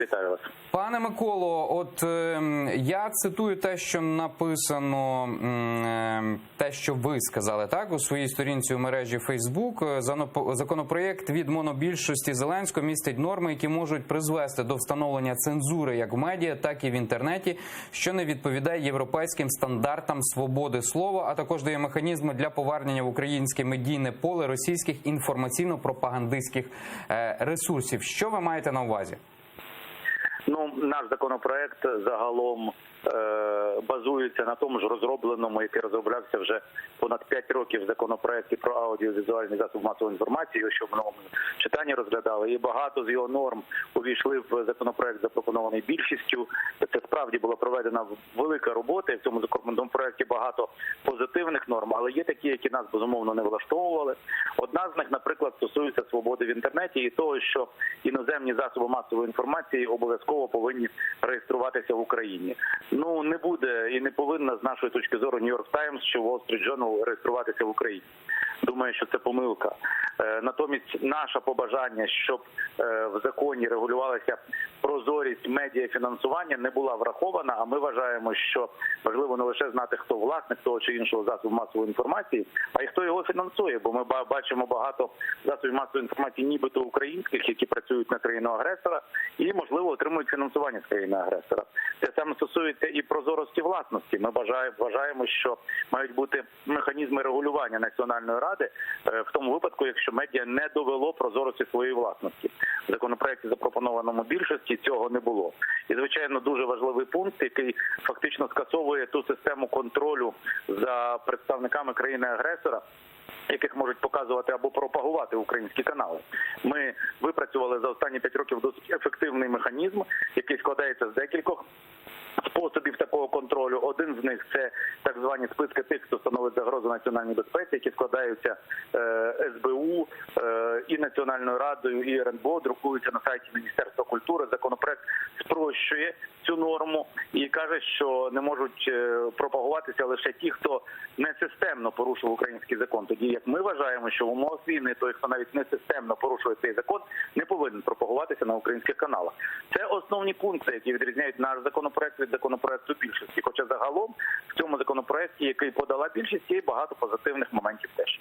Вітаю вас. Пане Миколо, от я цитую те, що написано, те, що ви сказали, так, у своїй сторінці у мережі Facebook. Законопроєкт від монобільшості Зеленського містить норми, які можуть призвести до встановлення цензури як в медіа, так і в інтернеті, що не відповідає європейським стандартам свободи слова, а також дає механізми для повернення в українське медійне поле російських інформаційно-пропагандистських ресурсів. Що ви маєте на увазі? Ну, наш законопроект загалом базується на тому ж розробленому, який розроблявся вже понад 5 років в законопроекті про аудіовізуальний засоб масової інформації, що в новому читанні розглядали. І багато з його норм увійшли в законопроект, запропонований більшістю. Це справді була проведена велика робота, і в цьому законопроекті багато позитивних норм, але є такі, які нас, безумовно, не влаштовували. Одна з них, наприклад, стосується свободи в інтернеті і того, що іноземні засоби масової інформації обов'язково повинні реєструватися в Україні. Ну, не буде і не повинна, з нашої точки зору, New York Times чи Wall Street Journal реєструватися в Україні. Думаю, що це помилка. Натомість наше побажання, щоб в законі регулювалася прозорість медіафінансування, не була врахована, а ми вважаємо, що важливо не лише знати, хто власник того чи іншого засобу масової інформації, а й хто його фінансує, бо ми бачимо багато засобів масової інформації нібито українських, які працюють на країну-агресора і, можливо, отримують фінансування з країни-агресора. Це саме стосується і прозорості власності. Ми вважаємо, що мають бути механізми регулювання Національної ради в тому випадку, якщо медіа не довело прозорості своєї власності. В законопроекті, запропонованому більшості, цього не було. І, звичайно, дуже важливий пункт, який фактично скасовує ту систему контролю за представниками країни-агресора, яких можуть показувати або пропагувати українські канали. Ми випрацювали за останні 5 років досить ефективний механізм, який складається з декількох способів такого контролю. Один з них – це так звані списки тих, хто становить загрозу національній безпеці, які складаються СБУ і Національною радою, і РНБО, друкуються на сайті Міністерства культури. Законопроект спрощує цю норму і каже, що не можуть пропагуватися лише ті, хто несистемно порушив український закон. Тоді як ми вважаємо, що в умовах війни той, хто навіть несистемно порушує цей закон, не повинен пропагуватися на українських каналах. Це основні пункти, які відрізняють наш законопроект від законопроекту більшості. Хоча загалом в цьому законопроекті, який подала більшість, є багато позитивних моментів теж.